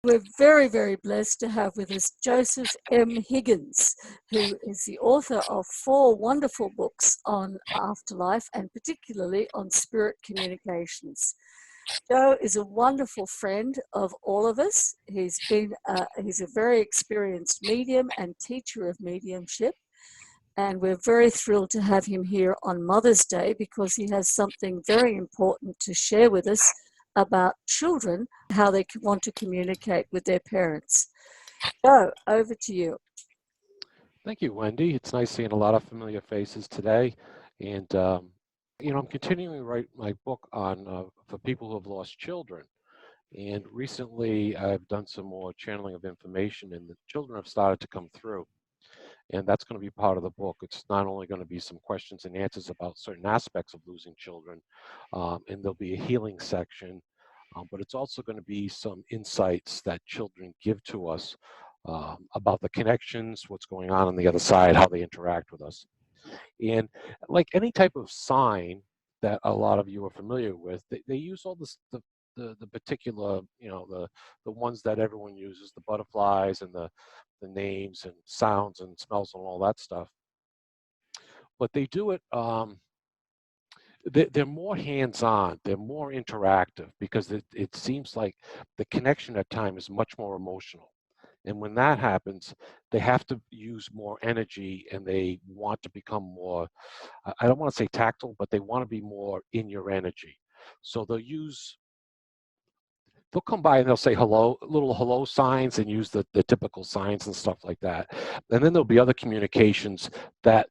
we're very, very blessed to have with us Joseph M. Higgins, who is the author of 4 wonderful books on afterlife and particularly on spirit communications. Joe is a wonderful friend of all of us. He's a very experienced medium and teacher of mediumship. And we're very thrilled to have him here on Mother's Day because he has something very important to share with us about children, how they want to communicate with their parents. Joe, over to you. Thank you, Wendy. It's nice seeing a lot of familiar faces today. And, I'm continuing to write my book on for people who have lost children. And recently, I've done some more channeling of information, and the children have started to come through. And that's going to be part of the book. It's not only going to be some questions and answers about certain aspects of losing children, and there'll be a healing section, but it's also going to be some insights that children give to us about the connections, what's going on the other side, how they interact with us. And like any type of sign that a lot of you are familiar with, they use all this, the particular, the ones that everyone uses, the butterflies and the names and sounds and smells and all that stuff. But they do it, they're more hands-on, they're more interactive because it seems like the connection at times is much more emotional. And when that happens, they have to use more energy and they want to become more, I don't want to say tactile, but they want to be more in your energy. So they'll come by and they'll say hello, little hello signs, and use the typical signs and stuff like that. And then there'll be other communications that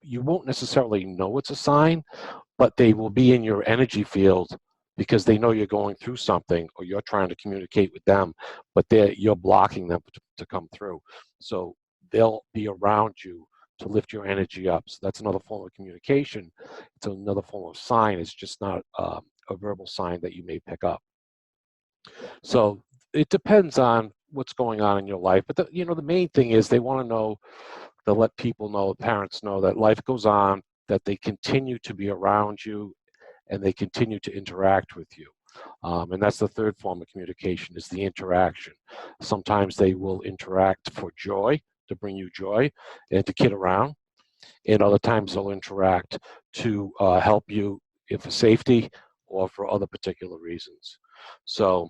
you won't necessarily know it's a sign, but they will be in your energy field because they know you're going through something or you're trying to communicate with them, but you're blocking them to come through. So they'll be around you to lift your energy up. So that's another form of communication. It's another form of sign. It's just not a verbal sign that you may pick up. So it depends on what's going on in your life. But the main thing is they want to know, to let people know, parents know that life goes on, that they continue to be around you and they continue to interact with you. And that's the third form of communication, is the interaction. Sometimes they will interact for joy, to bring you joy and to kid around. And other times they'll interact to help you for safety or for other particular reasons. So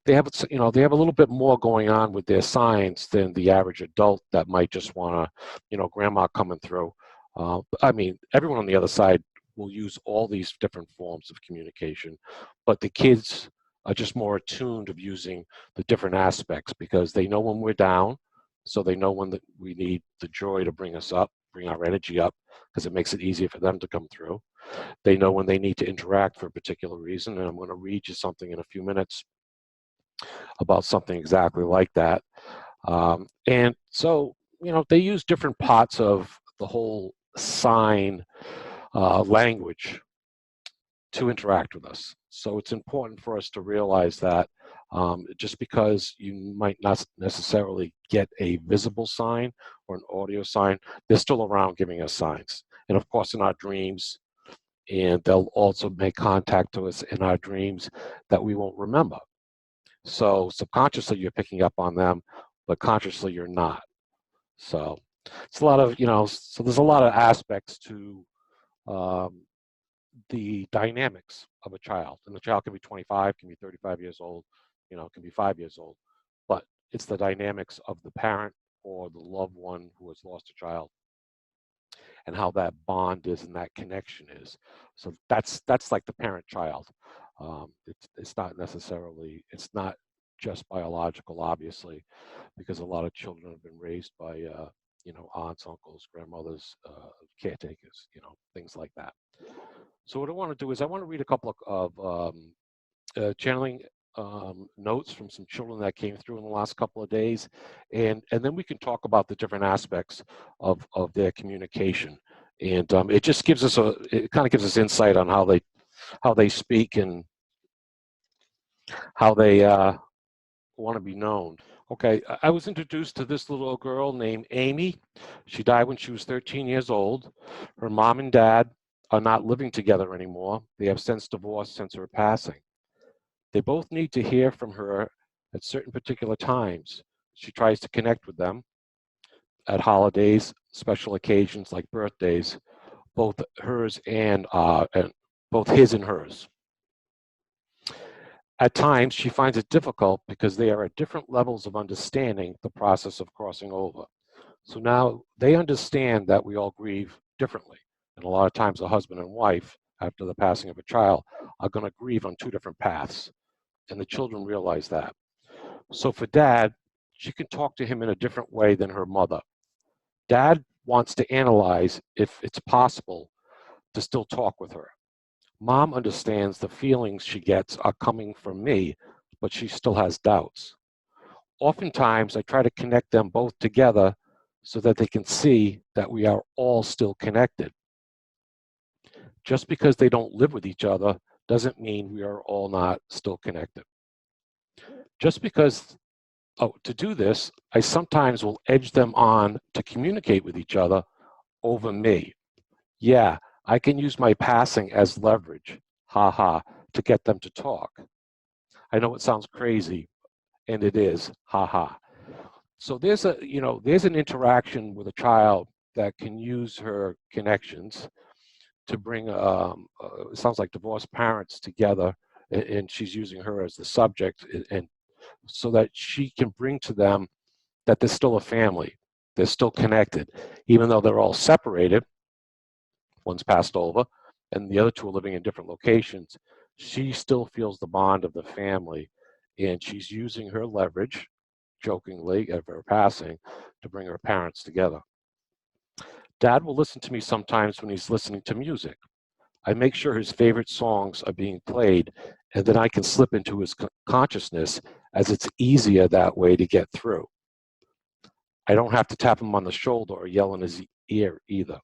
they have a little bit more going on with their signs than the average adult that might just want to, grandma coming through. I mean, everyone on the other side will use all these different forms of communication, but the kids are just more attuned of using the different aspects because they know when we're down, so they know when we need the joy to bring us up, bring our energy up, because it makes it easier for them to come through. They know when they need to interact for a particular reason, and I'm going to read you something in a few minutes about something exactly like that. And so, they use different parts of the whole sign language to interact with us. So it's important for us to realize that just because you might not necessarily get a visible sign or an audio sign, they're still around giving us signs. And of course, in our dreams, and they'll also make contact to us in our dreams that we won't remember. So subconsciously you're picking up on them, but consciously you're not. So it's a lot of, so there's a lot of aspects to the dynamics of a child. And the child can be 25, can be 35 years old, can be 5 years old. But it's the dynamics of the parent or the loved one who has lost a child and how that bond is and that connection is. So that's like the parent-child. It's not necessarily, it's not just biological, obviously, because a lot of children have been raised by, aunts, uncles, grandmothers, caretakers, things like that. So what I want to do is I want to read a couple of channeling notes from some children that came through in the last couple of days, and then we can talk about the different aspects of their communication. And it just gives us it kind of gives us insight on how they speak and how they want to be known. Okay, I was introduced to this little girl named Amy. She died when she was 13 years old. Her mom and dad are not living together anymore. They have since divorced since her passing. They both need to hear from her At certain particular times, she tries to connect with them at holidays, special occasions like birthdays, both hers and both his and hers. At times, she finds it difficult because they are at different levels of understanding the process of crossing over. So now they understand that we all grieve differently. And a lot of times, a husband and wife, after the passing of a child, are going to grieve on two different paths. And the children realize that. So for Dad, she can talk to him in a different way than her mother. Dad wants to analyze if it's possible to still talk with her. Mom understands the feelings she gets are coming from me, but she still has doubts. Oftentimes, I try to connect them both together so that they can see that we are all still connected. Just because they don't live with each other doesn't mean we are all not still connected. Just because, to do this, I sometimes will edge them on to communicate with each other over me. Yeah, I can use my passing as leverage, haha, to get them to talk. I know it sounds crazy, and it is, haha. So there's there's an interaction with a child that can use her connections to bring, it sounds like divorced parents together, and she's using her as the subject, and so that she can bring to them that there's still a family, they're still connected, even though they're all separated. One's passed over, and the other two are living in different locations. She still feels the bond of the family, and she's using her leverage, jokingly, of her passing, to bring her parents together. Dad will listen to me sometimes when he's listening to music. I make sure his favorite songs are being played, and then I can slip into his consciousness, as it's easier that way to get through. I don't have to tap him on the shoulder or yell in his ear either.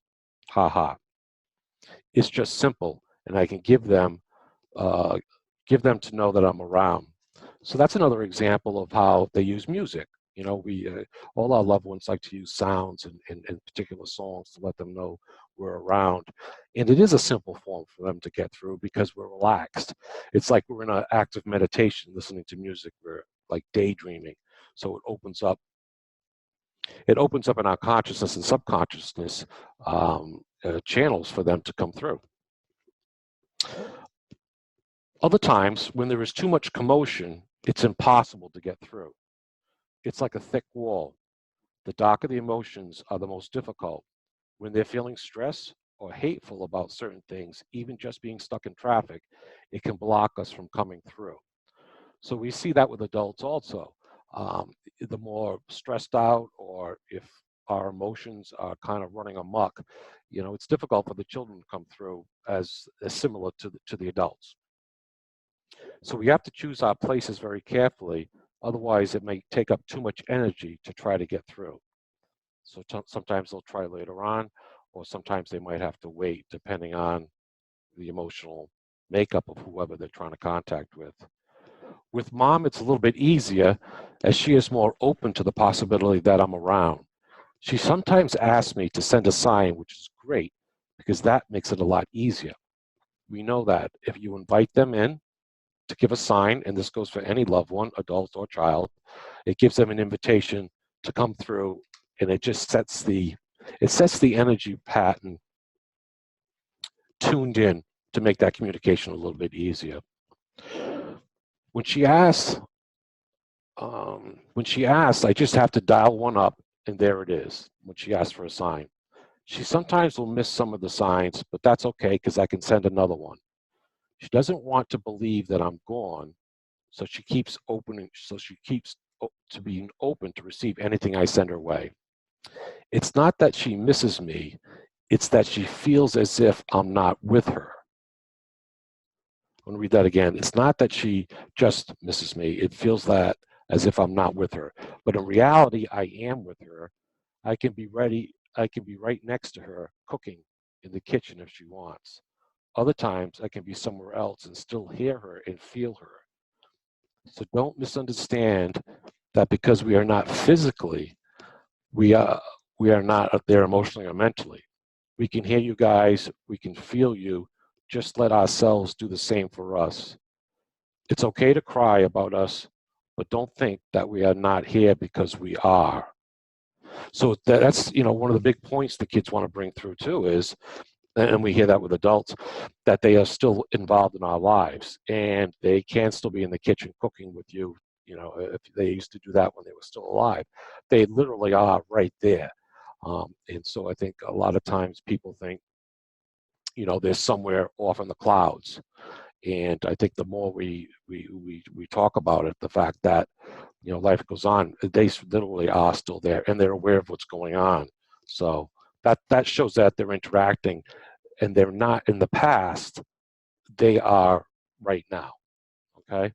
Ha ha. It's just simple, and I can give them to know that I'm around. So that's another example of how they use music. You know, we all our loved ones like to use sounds and particular songs to let them know we're around. And it is a simple form for them to get through because we're relaxed. It's like we're in an active meditation listening to music. We're like daydreaming. So it opens up in our consciousness and subconsciousness channels for them to come through. Other times, when there is too much commotion, it's impossible to get through. It's like a thick wall. The darker the emotions are the most difficult. When they're feeling stress or hateful about certain things, even just being stuck in traffic, it can block us from coming through. So we see that with adults also. The more stressed out, or if our emotions are kind of running amok, it's difficult for the children to come through as similar to the adults. So we have to choose our places very carefully. Otherwise, it may take up too much energy to try to get through. So sometimes they'll try later on, or sometimes they might have to wait, depending on the emotional makeup of whoever they're trying to contact with. With Mom, it's a little bit easier, as she is more open to the possibility that I'm around. She sometimes asks me to send a sign, which is great, because that makes it a lot easier. We know that if you invite them in to give a sign, and this goes for any loved one, adult or child, it gives them an invitation to come through, and it just sets the energy pattern tuned in to make that communication a little bit easier. When she asks, I just have to dial one up, and there it is, when she asks for a sign. She sometimes will miss some of the signs, but that's okay, because I can send another one. She doesn't want to believe that I'm gone, so she keeps to being open to receive anything I send her way. It's not that she misses me, it's that she feels as if I'm not with her. I'm going to read that again. It's not that she just misses me, it feels that as if I'm not with her. But in reality, I am with her. I can be right next to her, cooking in the kitchen if she wants. Other times, I can be somewhere else and still hear her and feel her. So don't misunderstand that because we are not physically, we are not there emotionally or mentally. We can hear you guys, we can feel you, just let ourselves do the same for us. It's okay to cry about us, but don't think that we are not here because we are. So that's, you know, one of the big points the kids want to bring through too is, and we hear that with adults, that they are still involved in our lives and they can still be in the kitchen cooking with you. You know, if they used to do that when they were still alive, they literally are right there. And so I think a lot of times people think, you know, they're somewhere off in the clouds. And I think the more we talk about it, the fact that, you know, life goes on, they literally are still there and they're aware of what's going on. So that shows that they're interacting, and they're not in the past, they are right now. Okay.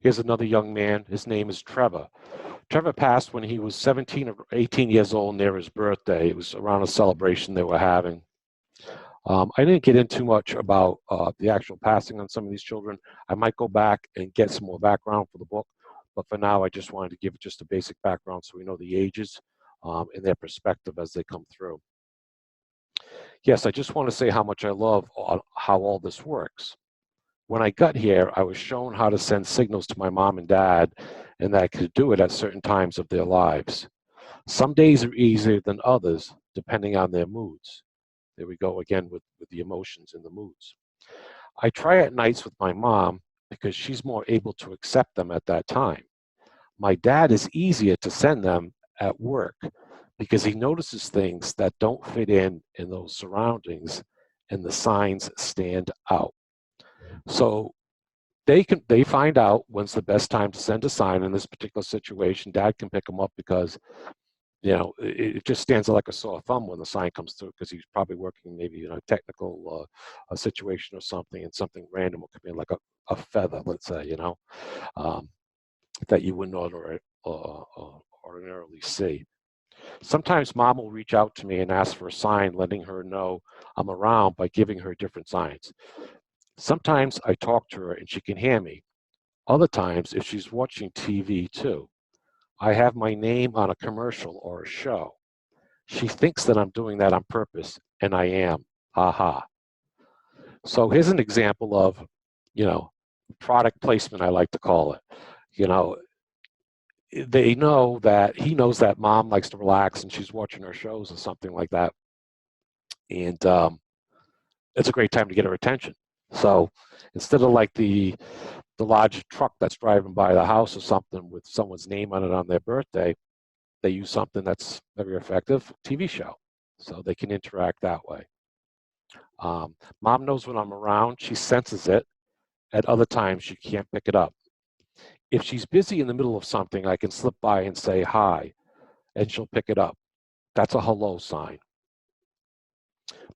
Here's another young man. His name is Trevor. Trevor passed when he was 17 or 18 years old near his birthday. It was around a celebration they were having. I didn't get into much about the actual passing on some of these children. I might go back and get some more background for the book, but for now, I just wanted to give just a basic background so we know the ages and their perspective as they come through. Yes, I just want to say how much I love how all this works. When I got here, I was shown how to send signals to my mom and dad, and that I could do it at certain times of their lives. Some days are easier than others, depending on their moods. There we go again with the emotions and the moods. I try at nights with my mom because she's more able to accept them at that time. My dad is easier to send them at work because he notices things that don't fit in those surroundings, and the signs stand out. So they find out when's the best time to send a sign in this particular situation. Dad can pick them up because, you know, it just stands out like a sore thumb when the sign comes through, because he's probably working maybe in a technical a situation or something, and something random will come in like a feather, let's say, you know, that you wouldn't ordinarily see. Sometimes mom will reach out to me and ask for a sign letting her know I'm around by giving her different signs. Sometimes I talk to her and she can hear me. Other times, if she's watching TV too, I have my name on a commercial or a show. She thinks that I'm doing that on purpose, and I am. Aha. So here's an example of, you know, product placement, I like to call it. You know, they know that he knows that mom likes to relax and she's watching her shows or something like that. And it's a great time to get her attention. So instead of like the large truck that's driving by the house or something with someone's name on it on their birthday, they use something that's very effective, TV show. So they can interact that way. Mom knows when I'm around, she senses it. At other times, she can't pick it up. If she's busy in the middle of something, I can slip by and say hi, and she'll pick it up. That's a hello sign.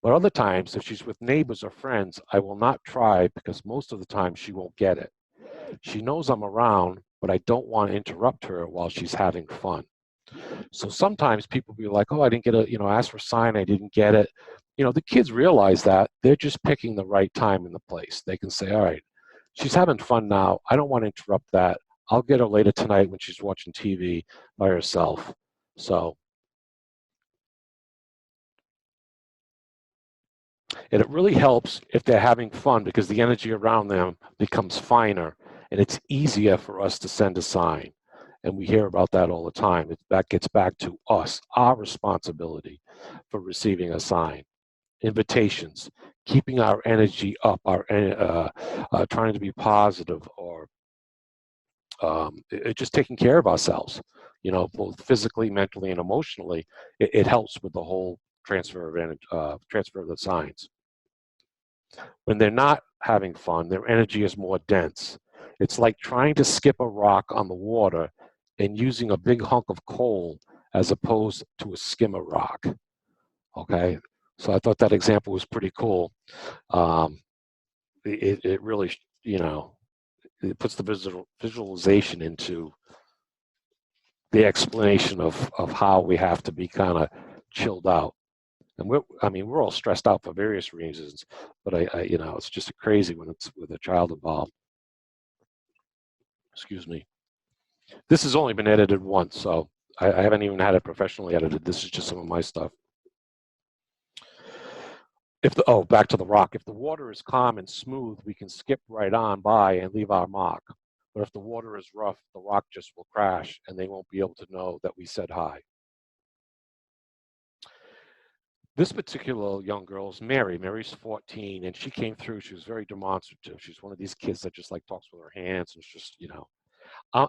But other times, if she's with neighbors or friends, I will not try because most of the time she won't get it. She knows I'm around, but I don't want to interrupt her while she's having fun. So sometimes people be like, oh, I didn't get a, you know, ask for a sign, I didn't get it. You know, the kids realize that they're just picking the right time and the place. They can say, all right, she's having fun now. I don't want to interrupt that. I'll get her later tonight when she's watching TV by herself. So, and it really helps if they're having fun because the energy around them becomes finer and it's easier for us to send a sign. And we hear about that all the time. That gets back to us, our responsibility for receiving a sign. Invitations, keeping our energy up, our trying to be positive, or just taking care of ourselves, you know, both physically, mentally, and emotionally. It helps with the whole transfer of energy, transfer of the signs. When they're not having fun, their energy is more dense. It's like trying to skip a rock on the water and using a big hunk of coal as opposed to a skimmer rock. Okay, so I thought that example was pretty cool. It really, you know, it puts the visualization into the explanation of how we have to be kind of chilled out. And we're all stressed out for various reasons, but I you know, it's just crazy when it's with a child involved. Excuse me. This has only been edited once, so I haven't even had it professionally edited. This is just some of my stuff. back to the rock. If the water is calm and smooth, we can skip right on by and leave our mark. But if the water is rough, the rock just will crash and they won't be able to know that we said hi. This particular young girl is Mary. Mary's 14, and she came through. She was very demonstrative. She's one of these kids that just like talks with her hands and it's just, you know.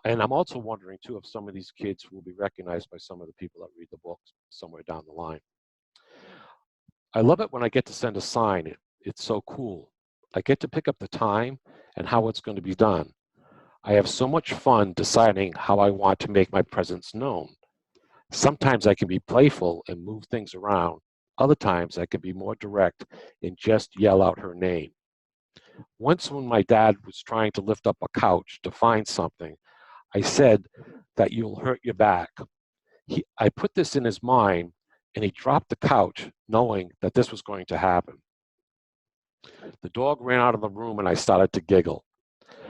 And I'm also wondering too if some of these kids will be recognized by some of the people that read the books somewhere down the line. I love it when I get to send a sign. It's so cool. I get to pick up the time and how it's going to be done. I have so much fun deciding how I want to make my presence known. Sometimes I can be playful and move things around. Other times I can be more direct and just yell out her name. Once when my dad was trying to lift up a couch to find something, I said that you'll hurt your back. I put this in his mind and he dropped the couch knowing that this was going to happen. The dog ran out of the room and I started to giggle.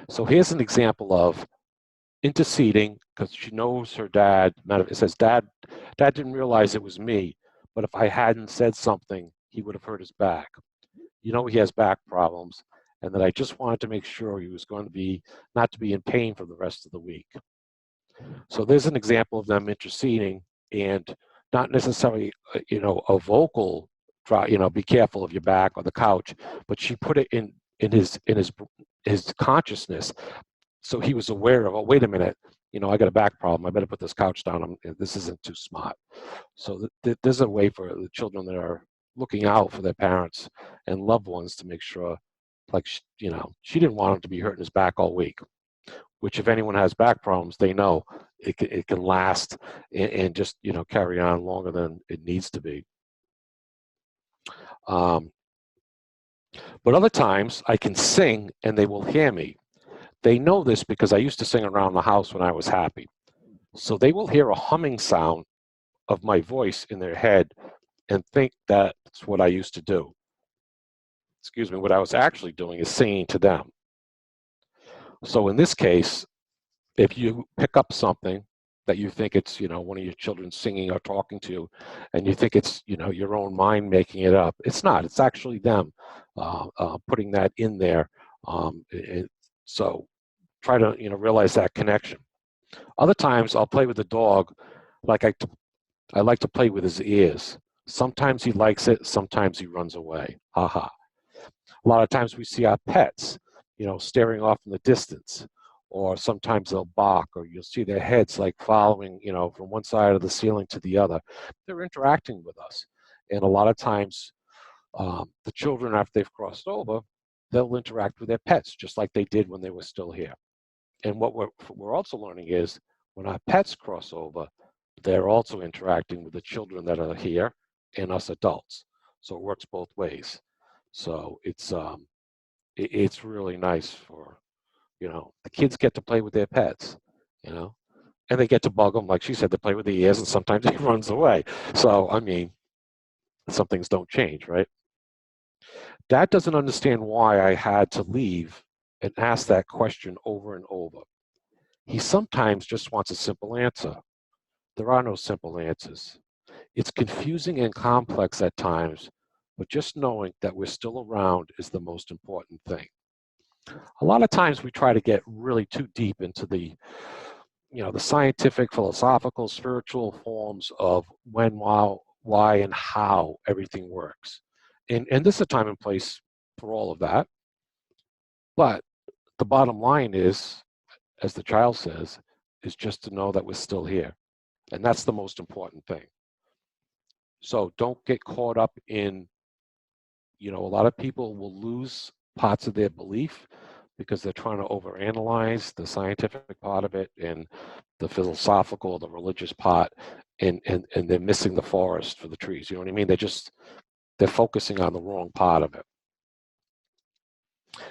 So here's an example of interceding because she knows her dad. It says, Dad didn't realize it was me, but if I hadn't said something, he would have hurt his back. You know, he has back problems, and that I just wanted to make sure he was going to be not to be in pain for the rest of the week. So there's an example of them interceding and not necessarily, you know, a vocal, you know, be careful of your back or the couch, but she put it in his consciousness. So he was aware of, oh, wait a minute, you know, I got a back problem. I better put this couch down. This isn't too smart. So there's a way for the children that are looking out for their parents and loved ones to make sure, like, you know, she didn't want him to be hurting his back all week, which if anyone has back problems, they know it can last and just, you know, carry on longer than it needs to be. But other times I can sing and they will hear me. They know this because I used to sing around the house when I was happy. So they will hear a humming sound of my voice in their head and think that's what I used to do. Excuse me, what I was actually doing is singing to them. So in this case, if you pick up something that you think it's, you know, one of your children singing or talking to, and you think it's, you know, your own mind making it up, it's not. It's actually them putting that in there. So try to, you know, realize that connection. Other times I'll play with the dog like I like to play with his ears. Sometimes he likes it, sometimes he runs away. Haha. A lot of times we see our pets, you know, staring off in the distance, or sometimes they'll bark, or you'll see their heads like following, you know, from one side of the ceiling to the other. They're interacting with us. And a lot of times the children, after they've crossed over, they'll interact with their pets just like they did when they were still here. And what we're also learning is when our pets cross over, they're also interacting with the children that are here and us adults. So it works both ways. So it's really nice for, you know, the kids get to play with their pets, you know, and they get to bug them, like she said, to play with the ears, and sometimes he runs away. So I mean, some things don't change, right? Dad doesn't understand why I had to leave and ask that question over and over. He sometimes just wants a simple answer. There are no simple answers. It's confusing and complex at times, but just knowing that we're still around is the most important thing. A lot of times we try to get really too deep into the, you know, the scientific, philosophical, spiritual forms of when, why, and how everything works. And this is a time and place for all of that. But the bottom line is, as the child says, is just to know that we're still here. And that's the most important thing. So don't get caught up in, you know, a lot of people will lose parts of their belief because they're trying to overanalyze the scientific part of it and the philosophical, the religious part, and they're missing the forest for the trees. You know what I mean? They're focusing on the wrong part of it.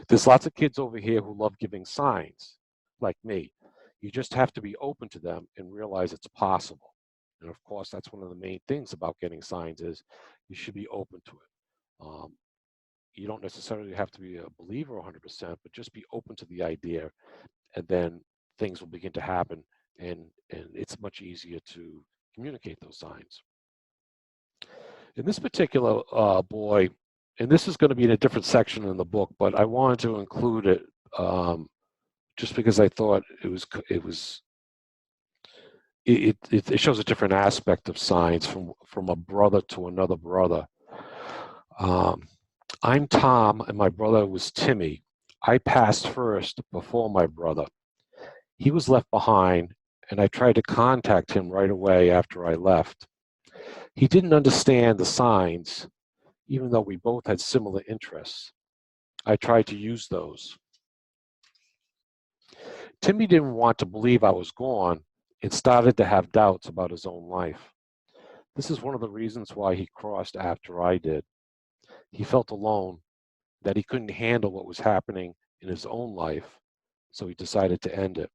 There's lots of kids over here who love giving signs, like me. You just have to be open to them and realize it's possible. And of course, that's one of the main things about getting signs is you should be open to it. You don't necessarily have to be a believer 100%, but just be open to the idea, and then things will begin to happen, and it's much easier to communicate those signs. In this particular boy, and this is going to be in a different section in the book, but I wanted to include it just because I thought it shows a different aspect of signs from a brother to another brother. I'm Tom, and my brother was Timmy. I passed first before my brother. He was left behind, and I tried to contact him right away after I left. He didn't understand the signs, even though we both had similar interests. I tried to use those. Timmy didn't want to believe I was gone and started to have doubts about his own life. This is one of the reasons why he crossed after I did. He felt alone, that he couldn't handle what was happening in his own life, so he decided to end it.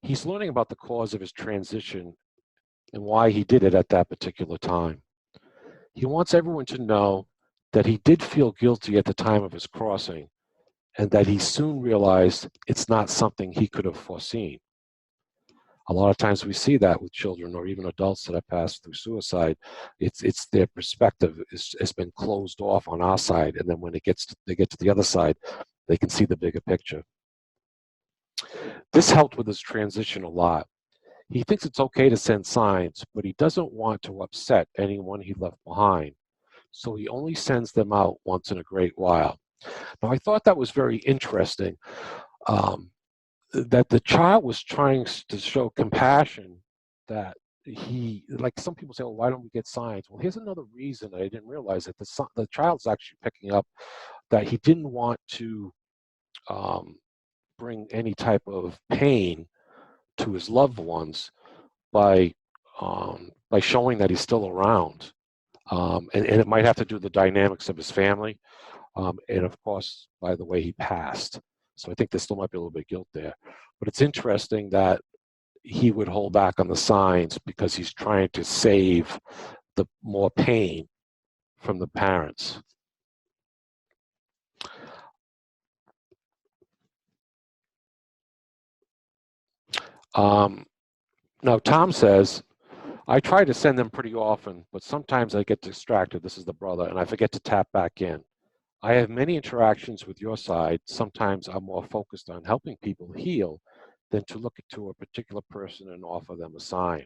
He's learning about the cause of his transition and why he did it at that particular time. He wants everyone to know that he did feel guilty at the time of his crossing and that he soon realized it's not something he could have foreseen. A lot of times we see that with children or even adults that have passed through suicide. It's their perspective has been closed off on our side, and then when they get to the other side, they can see the bigger picture. This helped with his transition a lot. He thinks it's okay to send signs, but he doesn't want to upset anyone he left behind, so he only sends them out once in a great while. Now, I thought that was very interesting, that the child was trying to show compassion, that like some people say, well, why don't we get signs? Well, here's another reason I didn't realize that the child's actually picking up that he didn't want to bring any type of pain to his loved ones by showing that he's still around. And it might have to do with the dynamics of his family, and of course, by the way he passed. So I think there still might be a little bit of guilt there. But it's interesting that he would hold back on the signs because he's trying to save the more pain from the parents. Now, Tom says, I try to send them pretty often, but sometimes I get distracted, this is the brother, and I forget to tap back in. I have many interactions with your side. Sometimes I'm more focused on helping people heal than to look to a particular person and offer them a sign.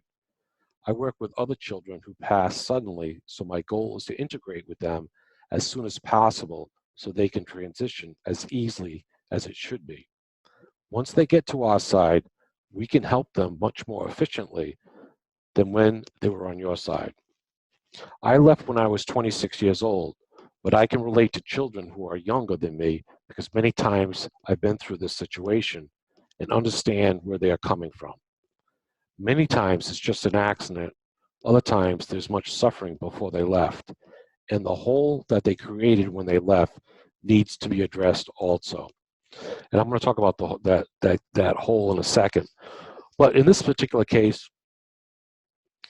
I work with other children who pass suddenly, so my goal is to integrate with them as soon as possible so they can transition as easily as it should be. Once they get to our side, we can help them much more efficiently than when they were on your side. I left when I was 26 years old, but I can relate to children who are younger than me because many times I've been through this situation and understand where they are coming from. Many times it's just an accident. Other times there's much suffering before they left. And the hole that they created when they left needs to be addressed also. And I'm going to talk about that hole in a second. But in this particular case,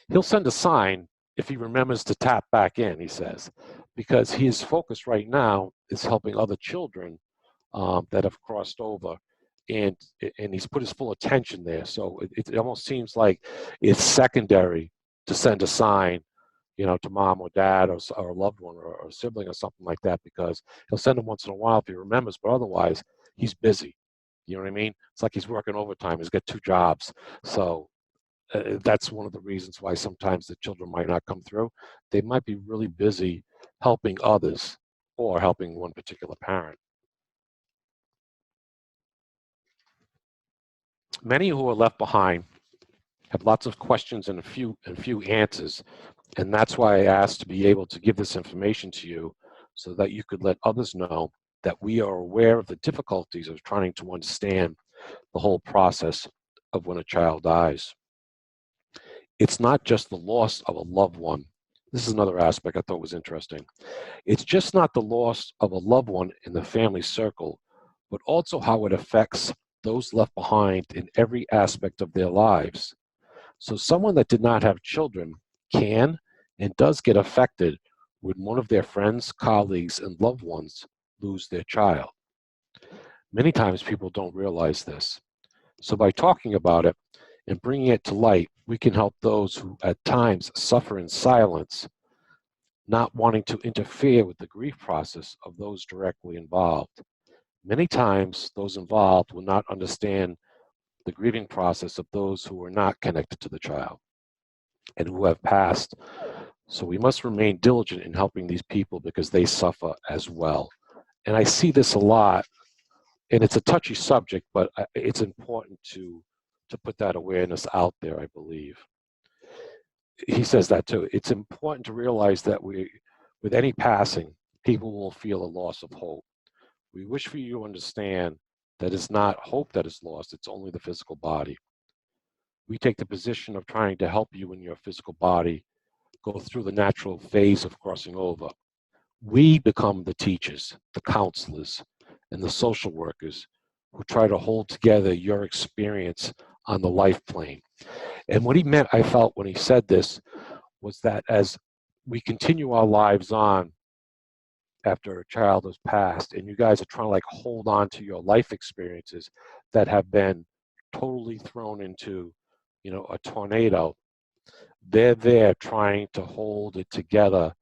he'll send a sign if he remembers to tap back in, he says, because his focus right now is helping other children that have crossed over, and he's put his full attention there. So it almost seems like it's secondary to send a sign, to mom or dad or a loved one or a sibling or something like that, because he'll send them once in a while if he remembers, but otherwise he's busy. You know what I mean? It's like he's working overtime. He's got 2 jobs. So that's one of the reasons why sometimes the children might not come through. They might be really busy helping others or helping one particular parent. Many who are left behind have lots of questions and a few answers, and that's why I asked to be able to give this information to you so that you could let others know that we are aware of the difficulties of trying to understand the whole process of when a child dies. It's not just the loss of a loved one. This is another aspect I thought was interesting. It's just not the loss of a loved one in the family circle, but also how it affects those left behind in every aspect of their lives. So someone that did not have children can and does get affected when one of their friends, colleagues, and loved ones lose their child. Many times people don't realize this. So by talking about it and bringing it to light, we can help those who at times suffer in silence not wanting to interfere with the grief process of those directly involved. Many times, those involved will not understand the grieving process of those who are not connected to the child and who have passed. So we must remain diligent in helping these people because they suffer as well. And I see this a lot, and it's a touchy subject, but it's important to put that awareness out there, I believe. He says that too. It's important to realize that with any passing, people will feel a loss of hope. We wish for you to understand that it's not hope that is lost, it's only the physical body. We take the position of trying to help you in your physical body go through the natural phase of crossing over. We become the teachers, the counselors, and the social workers who try to hold together your experience on the life plane. And what he meant, I felt, when he said this, was that as we continue our lives on after a child has passed, and you guys are trying to like hold on to your life experiences that have been totally thrown into, a tornado, they're there trying to hold it together,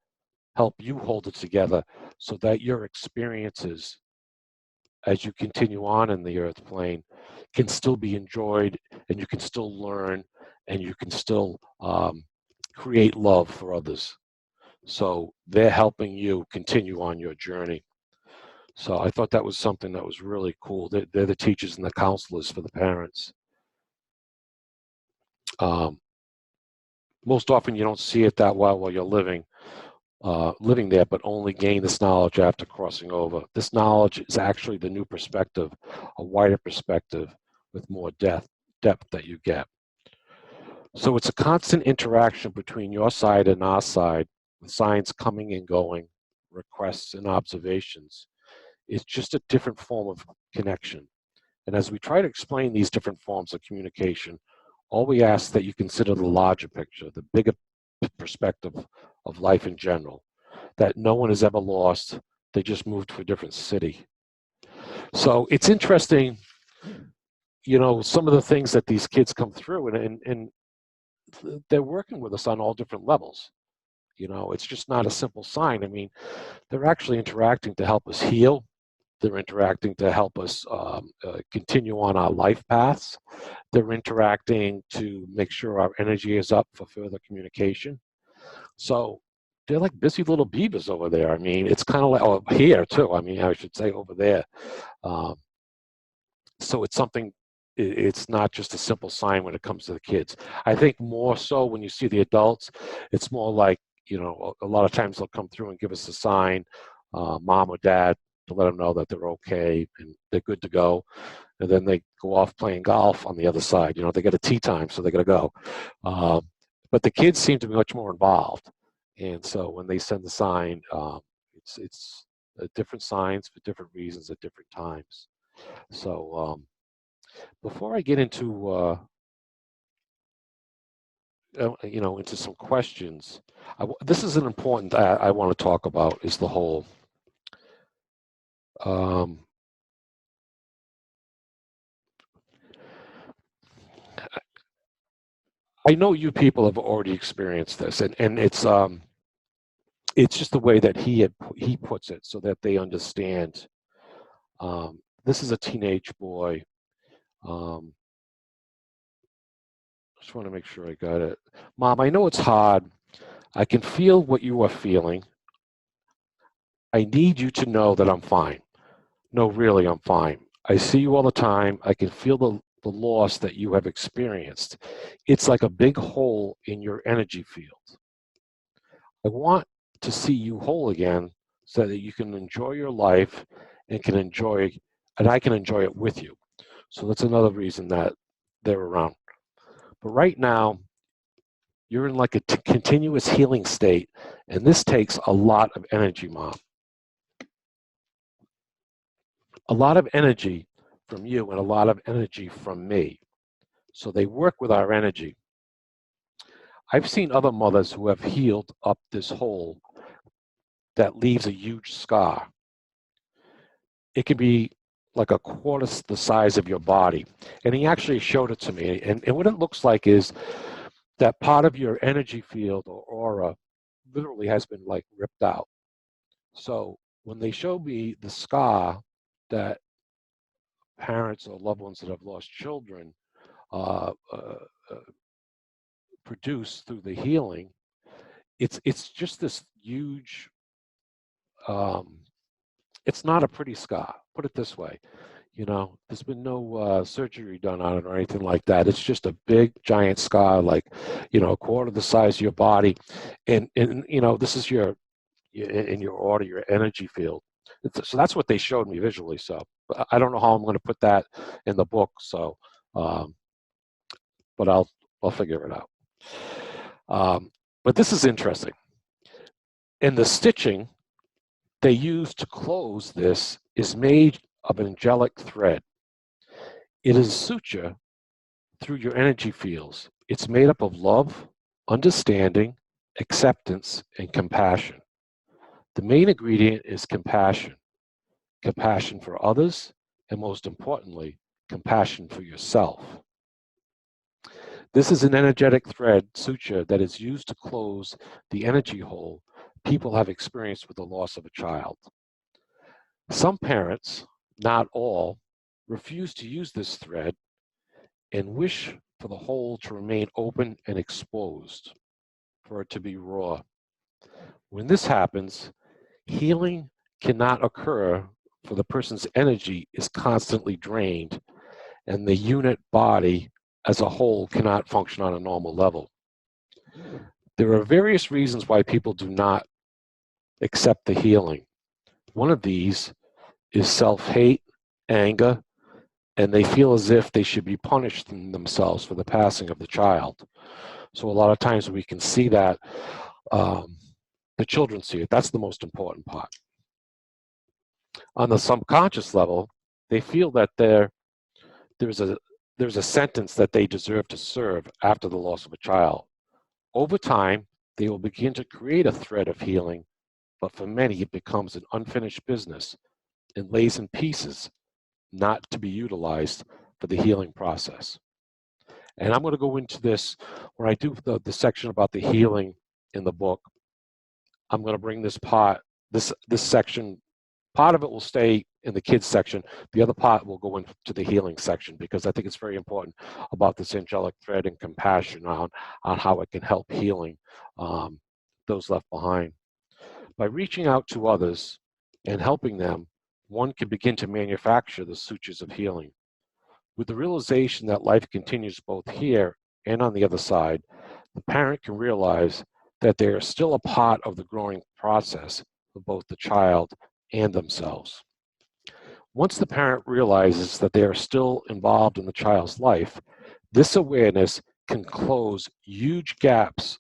help you hold it together so that your experiences as you continue on in the earth plane can still be enjoyed, and you can still learn, and you can still create love for others. So they're helping you continue on your journey. So I thought that was something that was really cool. They're the teachers and the counselors for the parents. Most often you don't see it that well while you're living there, but only gain this knowledge after crossing over. This knowledge is actually the new perspective, a wider perspective with more depth that you get. So it's a constant interaction between your side and our side, with signs coming and going, requests and observations. It's just a different form of connection. And as we try to explain these different forms of communication, all we ask that you consider the larger picture, the bigger perspective of life in general, that no one is ever lost, they just moved to a different city. So it's interesting, some of the things that these kids come through, and they're working with us on all different levels. It's just not a simple sign. I mean, they're actually interacting to help us heal. They're interacting to help us continue on our life paths. They're interacting to make sure our energy is up for further communication. So they're like busy little beavers over there. I mean, it's kind of like here too. I mean, I should say over there. So it's something. It's not just a simple sign when it comes to the kids. I think more so when you see the adults, it's more like, a lot of times they'll come through and give us a sign, mom or dad, to let them know that they're okay and they're good to go. And then they go off playing golf on the other side. They got a tea time, so they got to go. But the kids seem to be much more involved. And so when they send the sign, it's different signs for different reasons at different times. So before I get into into some questions, this is an important I want to talk about, is the whole I know you people have already experienced this, and it's just the way that he puts it so that they understand. This is a teenage boy. Just want to make sure I got it. Mom, I know it's hard. I can feel what you are feeling. I need you to know that I'm fine. No, really, I'm fine. I see you all the time. I can feel the loss that you have experienced. It's like a big hole in your energy field. I want to see you whole again so that you can enjoy your life and I can enjoy it with you. So that's another reason that they're around. But right now, you're in like a continuous healing state, and this takes a lot of energy, Mom. A lot of energy from you and a lot of energy from me. So they work with our energy. I've seen other mothers who have healed up this hole that leaves a huge scar. It can be like a quarter the size of your body. And he actually showed it to me. And what it looks like is that part of your energy field or aura literally has been like ripped out. So when they show me the scar that parents or loved ones that have lost children uh, uh, uh, produce through the healing, it's just this huge. Um, it's not a pretty scar. Put it this way, there's been no surgery done on it or anything like that. It's just a big giant scar, like a quarter the size of your body, and this is in your aura, your energy field. So that's what they showed me visually. So I don't know how I'm going to put that in the book. So, um, but I'll figure it out. But this is interesting. And the stitching they use to close this is made of angelic thread. It is suture through your energy fields. It's made up of love, understanding, acceptance, and compassion. The main ingredient is compassion. Compassion for others, and most importantly, compassion for yourself. This is an energetic thread, suture, that is used to close the energy hole people have experienced with the loss of a child. Some parents, not all, refuse to use this thread and wish for the hole to remain open and exposed, for it to be raw. When this happens, healing cannot occur, for the person's energy is constantly drained and the unit body as a whole cannot function on a normal level. There are various reasons why people do not accept the healing. One of these is self-hate, anger, and they feel as if they should be punishing themselves for the passing of the child. So a lot of times we can see that the children see it. That's the most important part. On the subconscious level, they feel that there's a sentence that they deserve to serve after the loss of a child. Over time, they will begin to create a thread of healing, but for many it becomes an unfinished business and lays in pieces, not to be utilized for the healing process. And I'm going to go into this when I do the section about the healing in the book. I'm going to bring this section. Part of it will stay in the kids section. The other part will go into the healing section, because I think it's very important about this angelic thread and compassion on how it can help healing those left behind. By reaching out to others and helping them, one can begin to manufacture the sutures of healing. With the realization that life continues both here and on the other side, the parent can realize that they are still a part of the growing process of both the child and themselves. Once the parent realizes that they are still involved in the child's life, this awareness can close huge gaps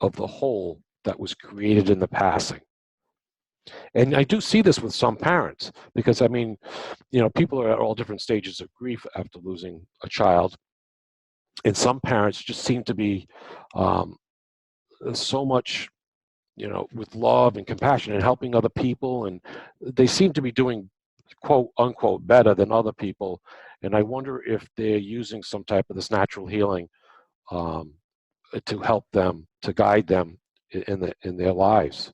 of the hole that was created in the passing. And I do see this with some parents, because I mean, people are at all different stages of grief after losing a child. And some parents just seem to be so much, with love and compassion and helping other people. And they seem to be doing, quote unquote, better than other people. And I wonder if they're using some type of this natural healing to help them, to guide them in their lives.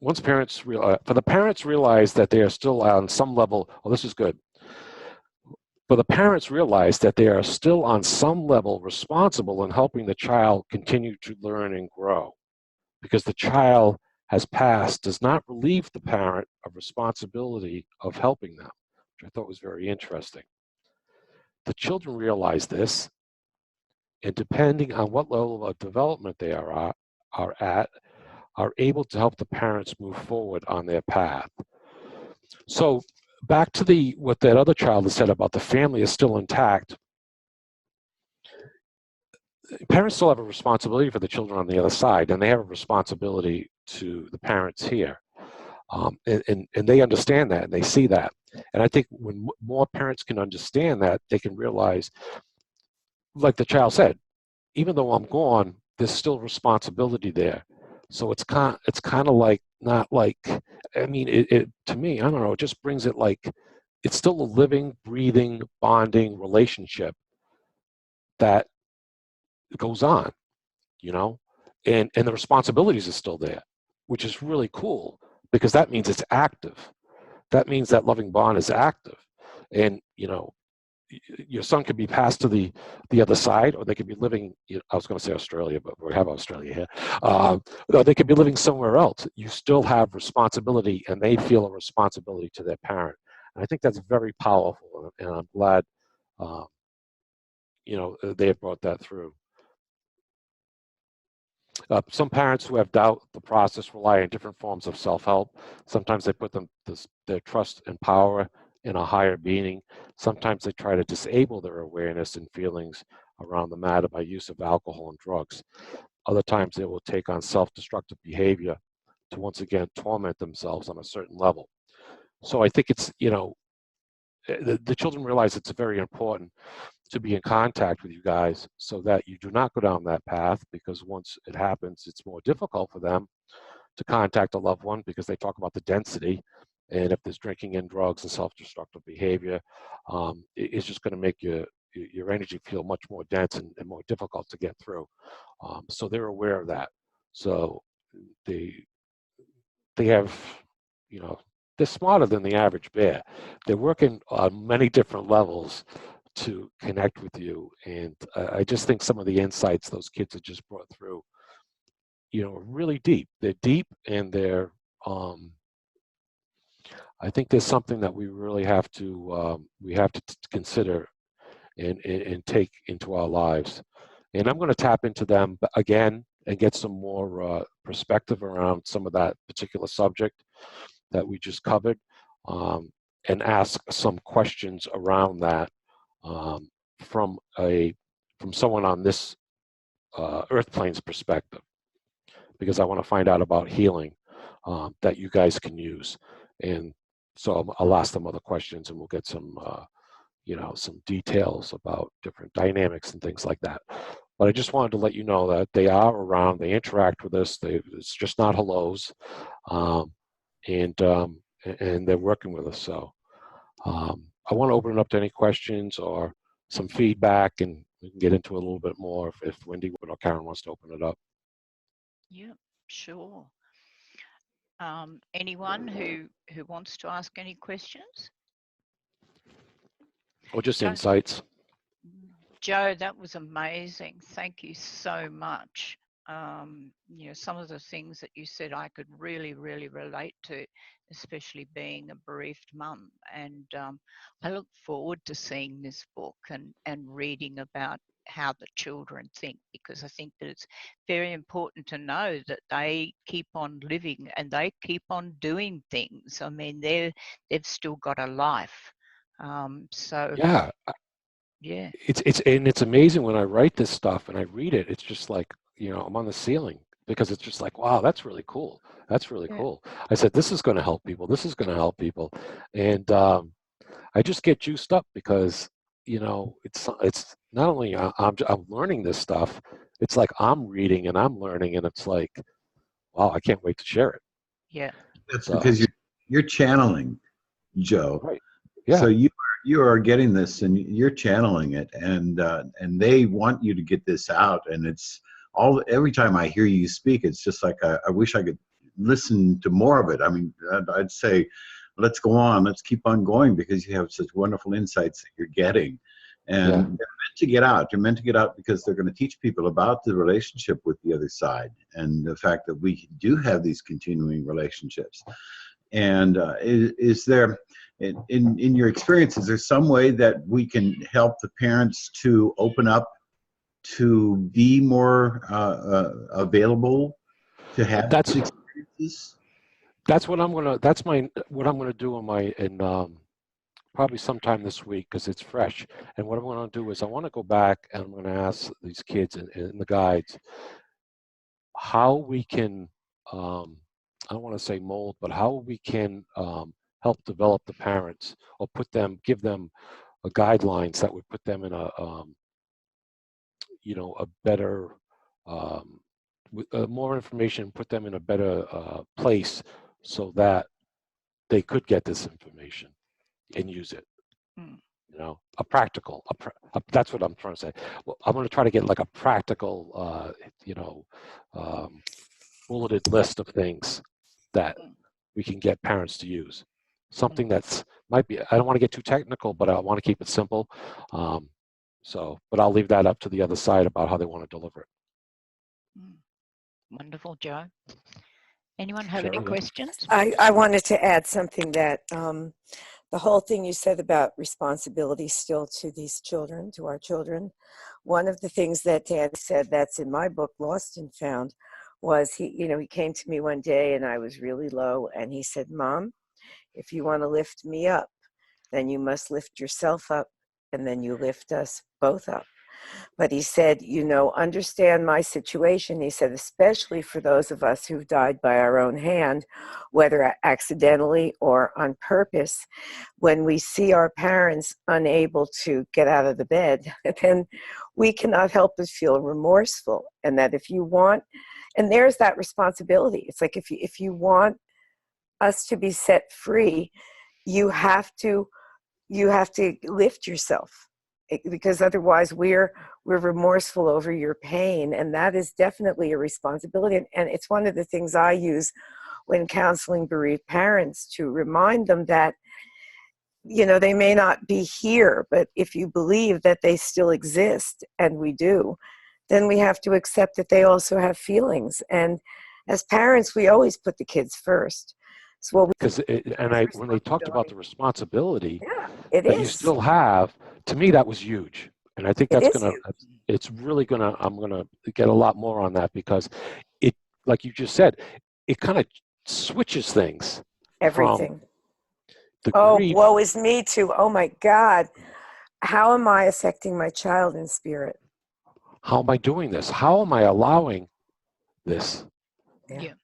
Once parents for the parents realize that they are still on some level, oh, this is good. For the parents realize that they are still on some level responsible in helping the child continue to learn and grow. Because the child has passed does not relieve the parent of responsibility of helping them, which I thought was very interesting. The children realize this, and depending on what level of development they are at, are able to help the parents move forward on their path. So back to what that other child has said about the family is still intact. Parents still have a responsibility for the children on the other side, and they have a responsibility to the parents here. And they understand that, and they see that. And I think when more parents can understand that, they can realize, like the child said, even though I'm gone, there's still responsibility there. So it's kind of like, not like, I mean, it to me, I don't know, it just brings it like, it's still a living, breathing, bonding relationship that goes on, you know, and the responsibilities are still there, which is really cool because that means it's active. That means that loving bond is active, and you know, your son could be passed to the other side, or they could be living. I was going to say Australia, but we have Australia here. No, they could be living somewhere else. You still have responsibility, and they feel a responsibility to their parent. And I think that's very powerful, and I'm glad, um, you know, they have brought that through. Some parents who have doubt the process rely on different forms of self-help. Sometimes they put their trust and power in a higher being. Sometimes they try to disable their awareness and feelings around the matter by use of alcohol and drugs. Other times they will take on self-destructive behavior to once again torment themselves on a certain level. So I think it's, you know, the children realize it's very important to be in contact with you guys so that you do not go down that path, because once it happens, it's more difficult for them to contact a loved one because they talk about the density. And if there's drinking and drugs and self-destructive behavior, it's just going to make your energy feel much more dense and more difficult to get through. So they're aware of that. So they have, you know, they're smarter than the average bear. They're working on many different levels to connect with you. And I just think some of the insights those kids have just brought through, you know, are really deep. They're deep, and they're, I think there's something that we really have to, consider and take into our lives. And I'm going to tap into them again and get some more perspective around some of that particular subject that we just covered, and ask some questions around that, from someone on this earth plane's perspective, because I want to find out about healing that you guys can use. And so I'll ask them other questions, and we'll get some you know, some details about different dynamics and things like that. But I just wanted to let you know that they are around, they interact with us, it's just not hellos, and they're working with us. So I want to open it up to any questions or some feedback, and we can get into it a little bit more if Wendy or Karen wants to open it up. Yeah, sure. Anyone who wants to ask any questions? Or just Joe, insights. Joe, that was amazing. Thank you so much. You know, some of the things that you said I could really, really relate to, especially being a bereaved mum. And I look forward to seeing this book and reading about how the children think, because I think that it's very important to know that they keep on living and they keep on doing things. I mean, they've still got a life. So Yeah, yeah, it's amazing when I write this stuff and I read it. It's just like, you know, I'm on the ceiling, because it's just like, wow, that's really cool. That's really yeah, cool. I said, this is going to help people. This is going to help people, and I just get juiced up because, you know, it's not only I'm learning this stuff. It's like I'm reading and I'm learning, and it's like, wow, I can't wait to share it. yeah. That's So because you're channeling, Joe. right, So yeah, you are getting this and you're channeling it, and they want you to get this out. And it's every time I hear you speak, it's just like I wish I could listen to more of it. I mean, I'd say, let's go on, let's keep on going, because you have such wonderful insights that you're getting, and yeah, they're meant to get out. You're meant to get out because they're going to teach people about the relationship with the other side, and the fact that we do have these continuing relationships. And is there, in your experience, is there some way that we can help the parents to open up, to be more available, to have that's these experiences? what I'm gonna what I'm gonna do in probably sometime this week, because it's fresh. And what I'm going to do is I want to go back and I'm going to ask these kids and the guides how we can, I don't want to say mold, but how we can help develop the parents, or give them guidelines that would put them in a, you know, a better, with more information, put them in a better place so that they could get this information and use it. Mm. You know, a practical. That's what I'm trying to say. Well, I'm going to try to get like a practical, you know, bulleted list of things that we can get parents to use. Something that's might be. I don't want to get too technical, but I want to keep it simple. But I'll leave that up to the other side about how they want to deliver it. Wonderful, Joe. Anyone have Sure, any yeah. questions? I wanted to add something that the whole thing you said about responsibility still to these children, to our children. One of the things that Dan said that's in my book, Lost and Found, was he came to me one day and I was really low and he said, Mom, if you want to lift me up, then you must lift yourself up and then you lift us both up. But he said, understand my situation. He said, especially for those of us who've died by our own hand, whether accidentally or on purpose, when we see our parents unable to get out of the bed, then we cannot help but feel remorseful. And that if you want, and there's that responsibility. It's like if you want us to be set free, you have to lift yourself. Because otherwise we're remorseful over your pain, and that is definitely a responsibility. And it's one of the things I use when counseling bereaved parents, to remind them that they may not be here, but if you believe that they still exist, and we do, then we have to accept that they also have feelings. And as parents, we always put the kids first. So Because when they talked about the responsibility it that you is. still have, to me that was huge, and I think It that's is gonna, huge. it's really gonna, I'm gonna get a lot more on that, because it, like you just said, it kind of switches things Everything. from the Oh, grief. woe is me too. Oh my God. How am I affecting my child in spirit? How am I doing this? How am I allowing this? Yeah.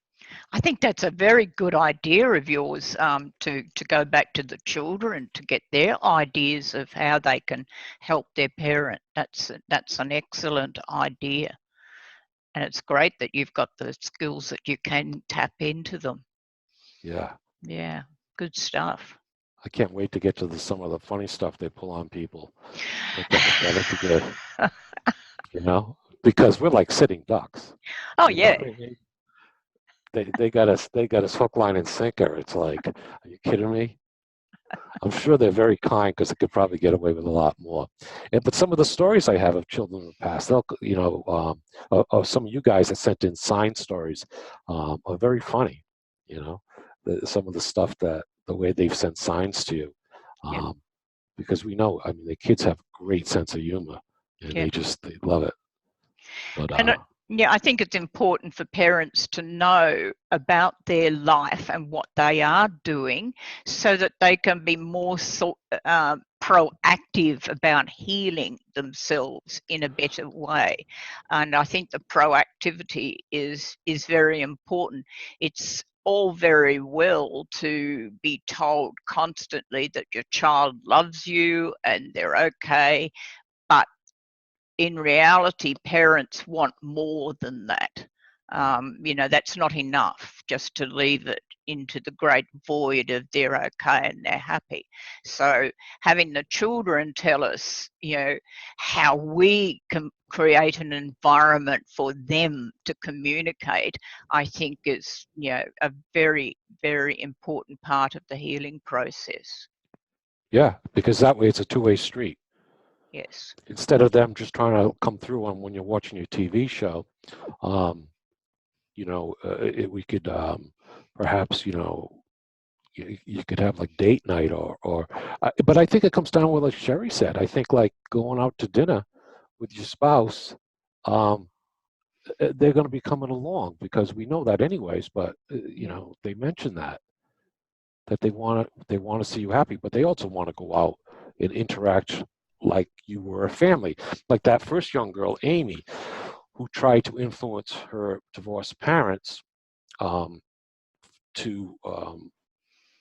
I think that's a very good idea of yours, to go back to the children to get their ideas of how they can help their parent. That's an excellent idea, and it's great that you've got the skills that you can tap into them. Yeah. Yeah, good stuff. I can't wait to get to some of the funny stuff they pull on people. That'll be good. Because we're like sitting ducks. Oh You know yeah. what I mean? They got us hook, line, and sinker. It's like, are you kidding me? I'm sure they're very kind, because they could probably get away with a lot more. But some of the stories I have of children in the past, of some of you guys that sent in sign stories, are very funny. Some of the stuff the way they've sent signs to you, Yeah. because we know, I mean, the kids have a great sense of humor, and Yeah. they love it. But yeah, I think it's important for parents to know about their life and what they are doing, so that they can be more proactive about healing themselves in a better way. And I think the proactivity is very important. It's all very well to be told constantly that your child loves you and they're okay, but in reality, parents want more than that. That's not enough just to leave it into the great void of they're okay and they're happy. So having the children tell us, how we can create an environment for them to communicate, I think is, a very, very important part of the healing process. yeah, because that way it's a two-way street. Yes. Instead of them just trying to come through on when you're watching your TV show, we could perhaps, you could have like date night but I think it comes down with, like Sherry said, I think like going out to dinner with your spouse, they're going to be coming along, because we know that anyways, but they mention that they want to see you happy, but they also want to go out and interact like you were a family. Like that first young girl, Amy, who tried to influence her divorced parents,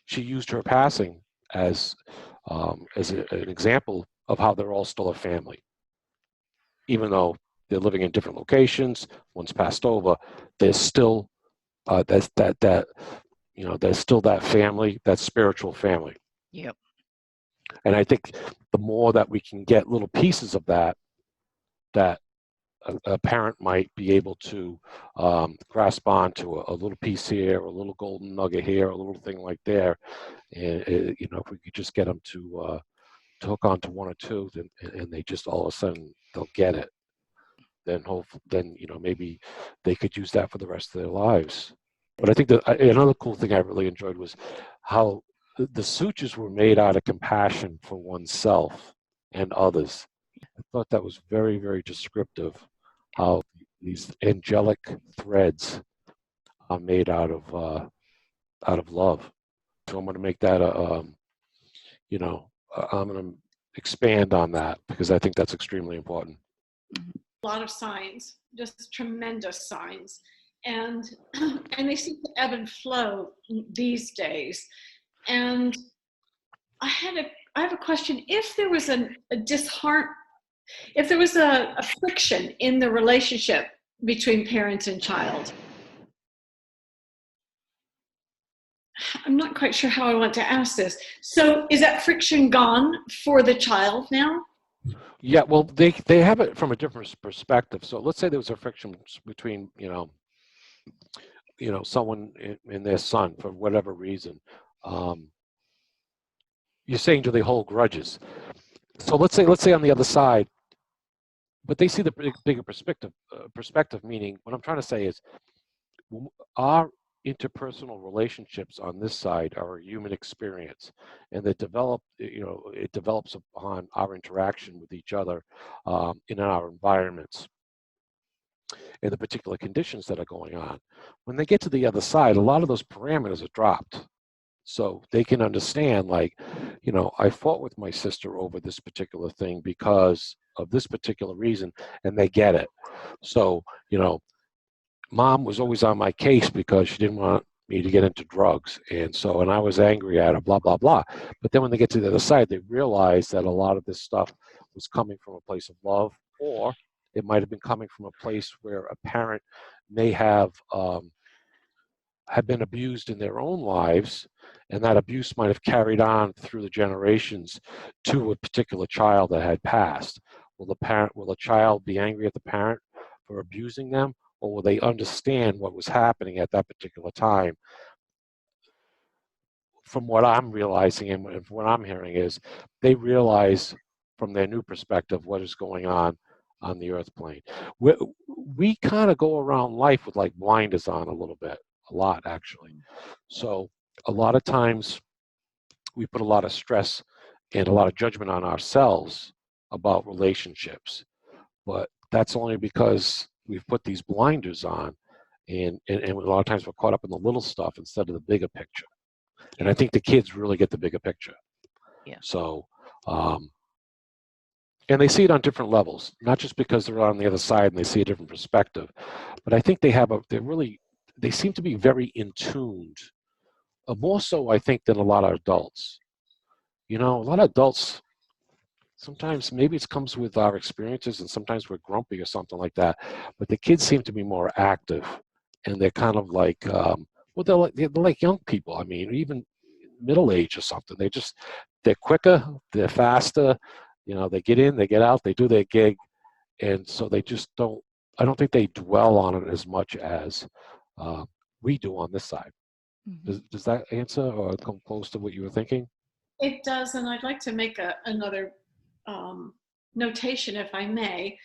she used her passing as an example of how they're all still a family, even though they're living in different locations. One's passed over. There's still there's still that family, that spiritual family. Yep. And I think the more that we can get little pieces of that, that a parent might be able to grasp onto a little piece here, a little golden nugget here, a little thing like there. And, you know, if we could just get them to hook onto one or two, then, and they just all of a sudden they'll get it. Then then, you know, maybe they could use that for the rest of their lives. But I think that another cool thing I really enjoyed was how the sutures were made out of compassion for oneself and others. I thought that was very, very descriptive, how these angelic threads are made out of love. So I'm going to make that you know, I'm going to expand on that because I think that's extremely important. A lot of signs, just tremendous signs, and they seem to ebb and flow these days. And I have a question. If there was if there was a friction in the relationship between parent and child, I'm not quite sure how I want to ask this. So is that friction gone for the child now? Yeah, well, they have it from a different perspective. So let's say there was a friction between, you know, someone and their son for whatever reason. You're saying, do they hold grudges? So let's say on the other side, but they see the bigger perspective. Meaning, what I'm trying to say is, our interpersonal relationships on this side are a human experience, and they develop, you know, it develops upon our interaction with each other in our environments and the particular conditions that are going on. When they get to the other side, a lot of those parameters are dropped. So they can understand, like, you know, I fought with my sister over this particular thing because of this particular reason, and they get it. So, you know, Mom was always on my case because she didn't want me to get into drugs. And I was angry at her, blah, blah, blah. But then when they get to the other side, they realize that a lot of this stuff was coming from a place of love, or it might have been coming from a place where a parent may have been abused in their own lives, and that abuse might have carried on through the generations to a particular child that had passed. Will the child be angry at the parent for abusing them, or will they understand what was happening at that particular time? From what I'm realizing and what I'm hearing is, they realize from their new perspective what is going on the earth plane. We kind of go around life with like blinders on a little bit, a lot actually. So a lot of times we put a lot of stress and a lot of judgment on ourselves about relationships, but that's only because we've put these blinders on, and a lot of times we're caught up in the little stuff instead of the bigger picture. And I think the kids really get the bigger picture. Yeah. So, and they see it on different levels, not just because they're on the other side and they see a different perspective, but I think they seem to be very in tuned, more so I think than a lot of adults. You know, a lot of adults, sometimes maybe it comes with our experiences and sometimes we're grumpy or something like that, but the kids seem to be more active, and they're kind of like, well, they're like young people. I mean, even middle age or something. They're quicker, they're faster, you know, they get in, they get out, they do their gig. And so I don't think they dwell on it as much as we do on this side. Mm-hmm. Does that answer or come close to what you were thinking? It does, and I'd like to make another notation, if I may.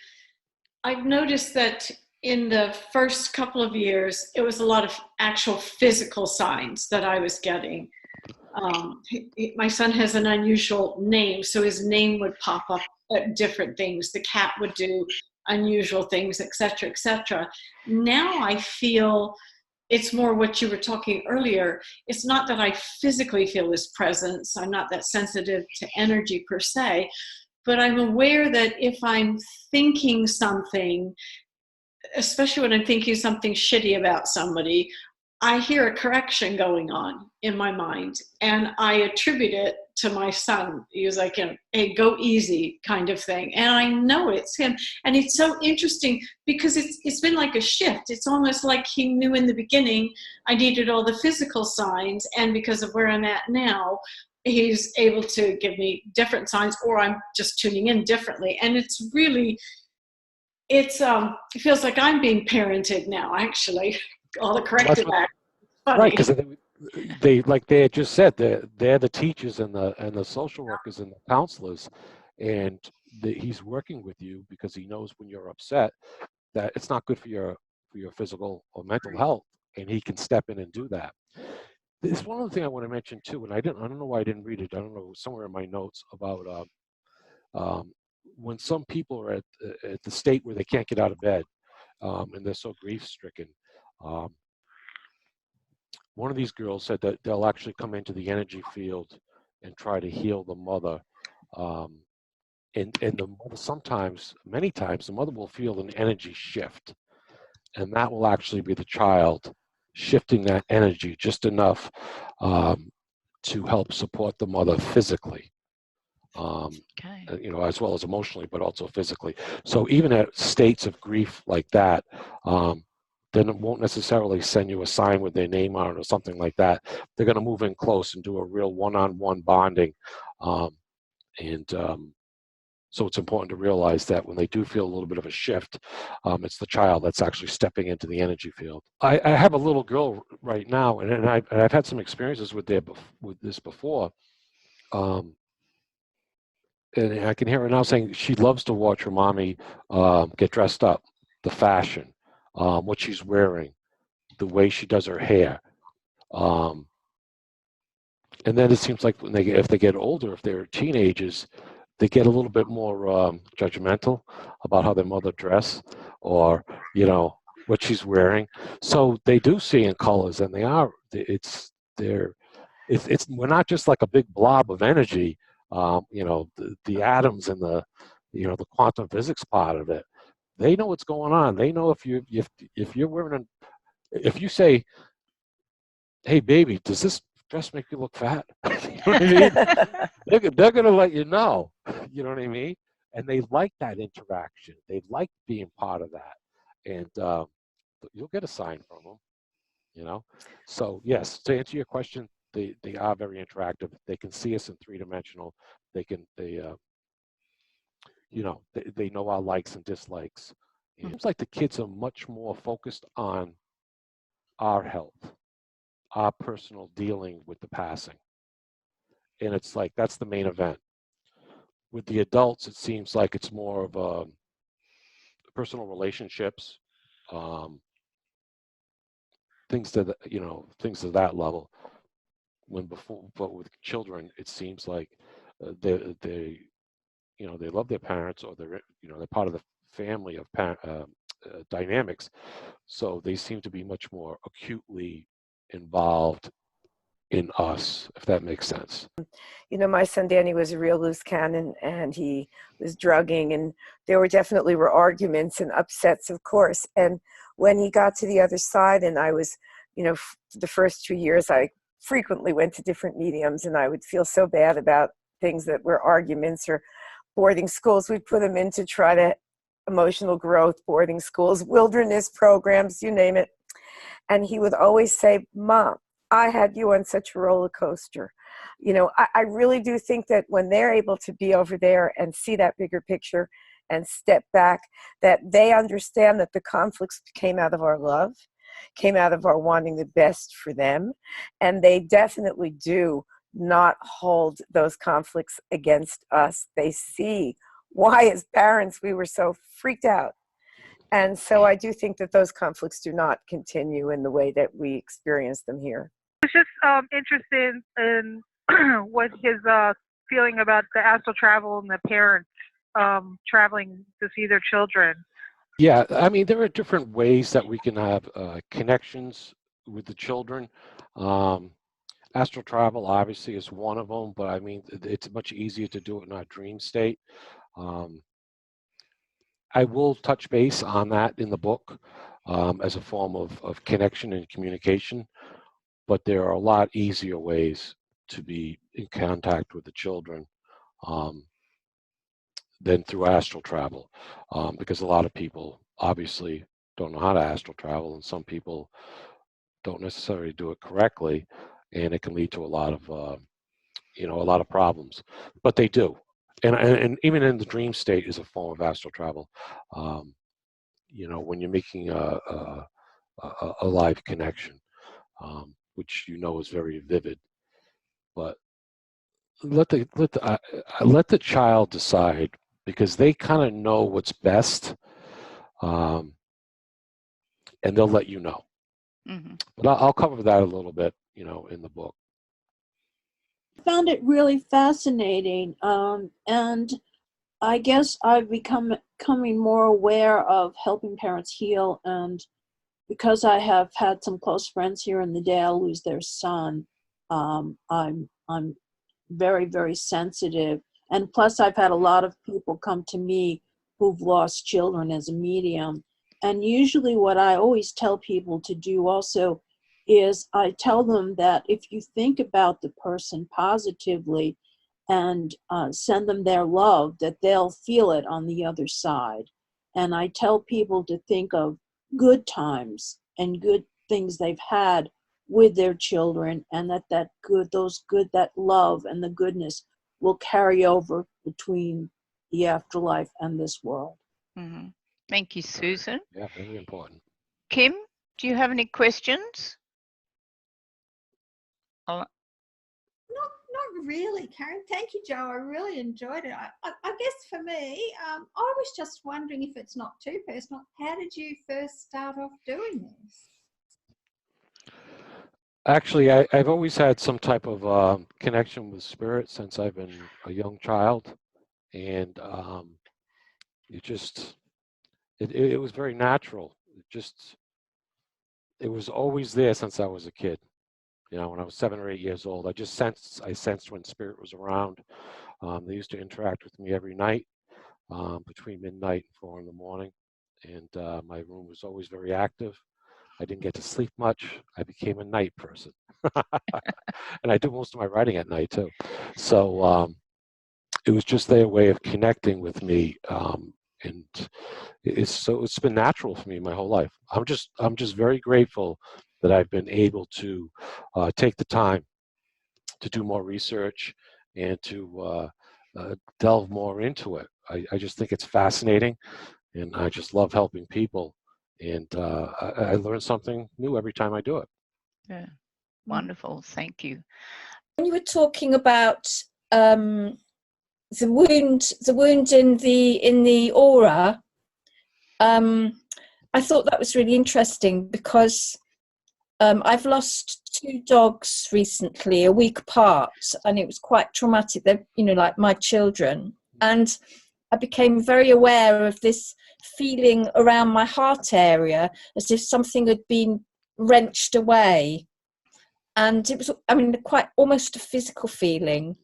I've noticed that in the first couple of years, it was a lot of actual physical signs that I was getting. My son has an unusual name, so his name would pop up at different things. The cat would do unusual things, etc., etc. Now I feel it's more what you were talking earlier. It's not that I physically feel his presence. I'm not that sensitive to energy per se, but I'm aware that if I'm thinking something, especially when I'm thinking something shitty about somebody, I hear a correction going on in my mind, and I attribute it to my son. He was like, hey, go easy kind of thing. And I know it's him. And it's so interesting because it's been like a shift. It's almost like he knew in the beginning I needed all the physical signs, and because of where I'm at now, he's able to give me different signs, or I'm just tuning in differently. And it's really, it feels like I'm being parented now, actually. All the corrective act. Right, because they like they had just said, they're the teachers and the social workers and the counselors, and he's working with you because he knows when you're upset that it's not good for your physical or mental health, and he can step in and do that. There's one other thing I want to mention too, and I don't know why I didn't read it. I don't know, somewhere in my notes about when some people are at the state where they can't get out of bed, and they're so grief stricken. One of these girls said that they'll actually come into the energy field and try to heal the mother. And the mother sometimes, many times, the mother will feel an energy shift. And that will actually be the child shifting that energy just enough to help support the mother physically. You know, as well as emotionally, but also physically. So even at states of grief like that, then it won't necessarily send you a sign with their name on it or something like that. They're going to move in close and do a real one-on-one bonding. So it's important to realize that when they do feel a little bit of a shift, it's the child that's actually stepping into the energy field. I have a little girl right now, and I've had some experiences with this before. And I can hear her now saying she loves to watch her mommy get dressed up, the fashion, what she's wearing, the way she does her hair. And then it seems like if they get older, if they're teenagers, they get a little bit more judgmental about how their mother dress, or, you know, what she's wearing. So they do see in colors, and we're not just like a big blob of energy. You know, the atoms and the quantum physics part of it. They know what's going on. They know if you're wearing if you say, "Hey, baby, does this dress make you look fat?" You know what I mean? They're going to let you know. You know what I mean? And they like that interaction. They like being part of that. And you'll get a sign from them, you know? So, yes, to answer your question, they are very interactive. They can see us in three-dimensional. They know our likes and dislikes. It seems like the kids are much more focused on our health, our personal dealing with the passing. And it's like, that's the main event. With the adults, it seems like it's more of personal relationships, things of that level. But with children, it seems like they love their parents, or they're part of the family of dynamics. So they seem to be much more acutely involved in us, if that makes sense. You know, my son Danny was a real loose cannon, and he was drugging, and there definitely were arguments and upsets, of course. And when he got to the other side, and I was, the first 2 years, I frequently went to different mediums, and I would feel so bad about things that were arguments or boarding schools. We'd put him in to try to emotional growth boarding schools, wilderness programs, you name it. And he would always say, "Mom, I had you on such a roller coaster." I really do think that when they're able to be over there and see that bigger picture and step back, that they understand that the conflicts came out of our love, came out of our wanting the best for them. And they definitely do not hold those conflicts against us. They see why, as parents, we were so freaked out. And so I do think that those conflicts do not continue in the way that we experience them here. I was just interested in what his feeling about the astral travel and the parents traveling to see their children. Yeah, I mean, there are different ways that we can have connections with the children. Astral travel obviously is one of them, but I mean, it's much easier to do it in our dream state. I will touch base on that in the book as a form of connection and communication, but there are a lot easier ways to be in contact with the children than through astral travel, because a lot of people obviously don't know how to astral travel, and some people don't necessarily do it correctly, and it can lead to a lot of you know, a lot of problems, but they do. And even in the dream state is a form of astral travel. You know, when you're making a live connection, which you know is very vivid, but let the child decide, because they kind of know what's best, and they'll let you know. Mm-hmm. But I'll cover that a little bit, you know, in the book. I found it really fascinating, and I guess I've becoming more aware of helping parents heal, and because I have had some close friends here in the Dale lose their son, I'm very, very sensitive. And plus, I've had a lot of people come to me who've lost children as a medium. And usually what I always tell people to do also is I tell them that if you think about the person positively and send them their love, that they'll feel it on the other side. And I tell people to think of good times and good things they've had with their children, and that love and the goodness will carry over between the afterlife and this world. Mm-hmm. Thank you, Susan. Yeah, very important. Kim, do you have any questions? Not really, Karen. Thank you, Joe. I really enjoyed it. I guess for me, I was just wondering, if it's not too personal, how did you first start off doing this? Actually, I've always had some type of connection with spirit since I've been a young child, and it was very natural. It was always there since I was a kid. You know, when I was 7 or 8 years old, I sensed when spirit was around. They used to interact with me every night between midnight and 4 in the morning, and my room was always very active. I didn't get to sleep much. I became a night person. And I do most of my writing at night too. So it was just their way of connecting with me. And it's been natural for me my whole life. I'm just very grateful that I've been able to take the time to do more research and to delve more into it. I just think it's fascinating, and I just love helping people. And I learn something new every time I do it. Yeah, wonderful. Thank you. When you were talking about the wound in the aura, I thought that was really interesting, because I've lost 2 dogs recently, a week apart, and it was quite traumatic. They're, you know, like my children, and I became very aware of this feeling around my heart area, as if something had been wrenched away. And it was, I mean, quite almost a physical feeling.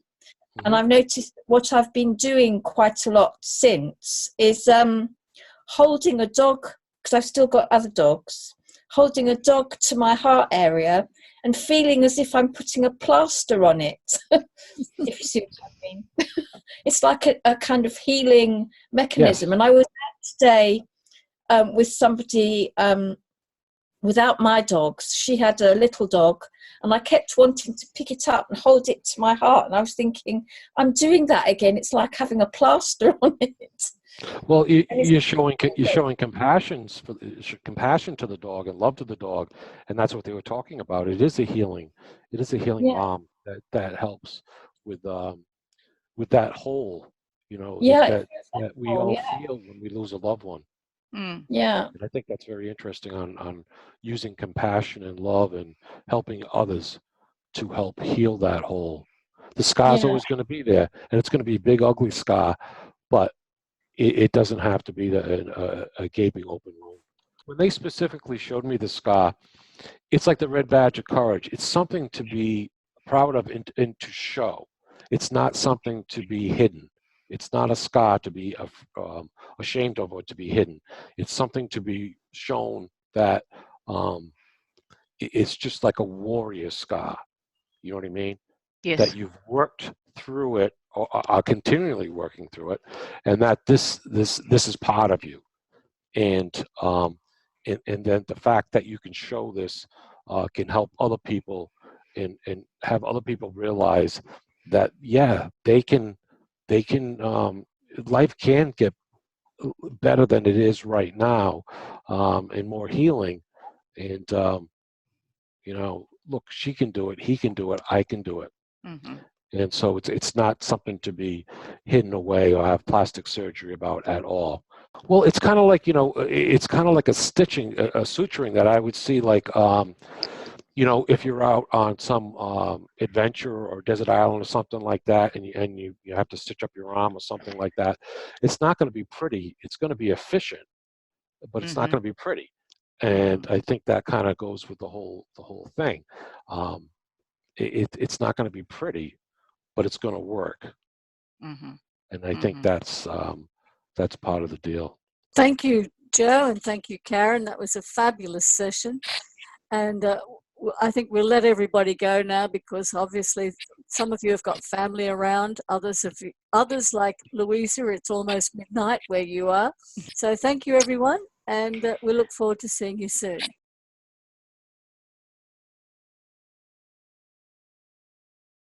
And I've noticed what I've been doing quite a lot since is holding a dog, because I've still got other dogs, holding a dog to my heart area and feeling as if I'm putting a plaster on it, if you see what I mean. It's like a kind of healing mechanism. Yes. And I was out today with somebody without my dogs. She had a little dog, and I kept wanting to pick it up and hold it to my heart. And I was thinking, I'm doing that again. It's like having a plaster on it. Well, you're showing compassion to the dog and love to the dog, and that's what they were talking about. It is a healing. It is a healing balm that helps with that hole, you know, that we all feel when we lose a loved one. Yeah. And I think that's very interesting on using compassion and love and helping others to help heal that hole. The scar's always going to be there, and it's going to be a big, ugly scar, but it doesn't have to be a gaping open wound. When they specifically showed me the scar, it's like the red badge of courage. It's something to be proud of and to show. It's not something to be hidden. It's not a scar to be ashamed of or to be hidden. It's something to be shown that it's just like a warrior scar. You know what I mean? Yes. That you've worked through it, or are continually working through it, and that this is part of you. And then the fact that you can show this can help other people and have other people realize that yeah, they can life can get better than it is right now, and more healing. And you know, look, she can do it, he can do it, I can do it. Mm-hmm. And so it's not something to be hidden away or have plastic surgery about at all. Well, it's kind of like, you know, it's kind of like a stitching, a suturing that I would see, like, you know, if you're out on some adventure or desert island or something like that, and you have to stitch up your arm or something like that, it's not going to be pretty. It's going to be efficient, but it's not going to be pretty. And I think that kind of goes with the whole thing. It's not going to be pretty, but it's going to work. And I think that's part of the deal. Thank you, Joe, and thank you, Karen. That was a fabulous session. And I think we'll let everybody go now, because obviously some of you have got family around, others like Louisa, it's almost midnight where you are. So thank you, everyone, and we look forward to seeing you soon.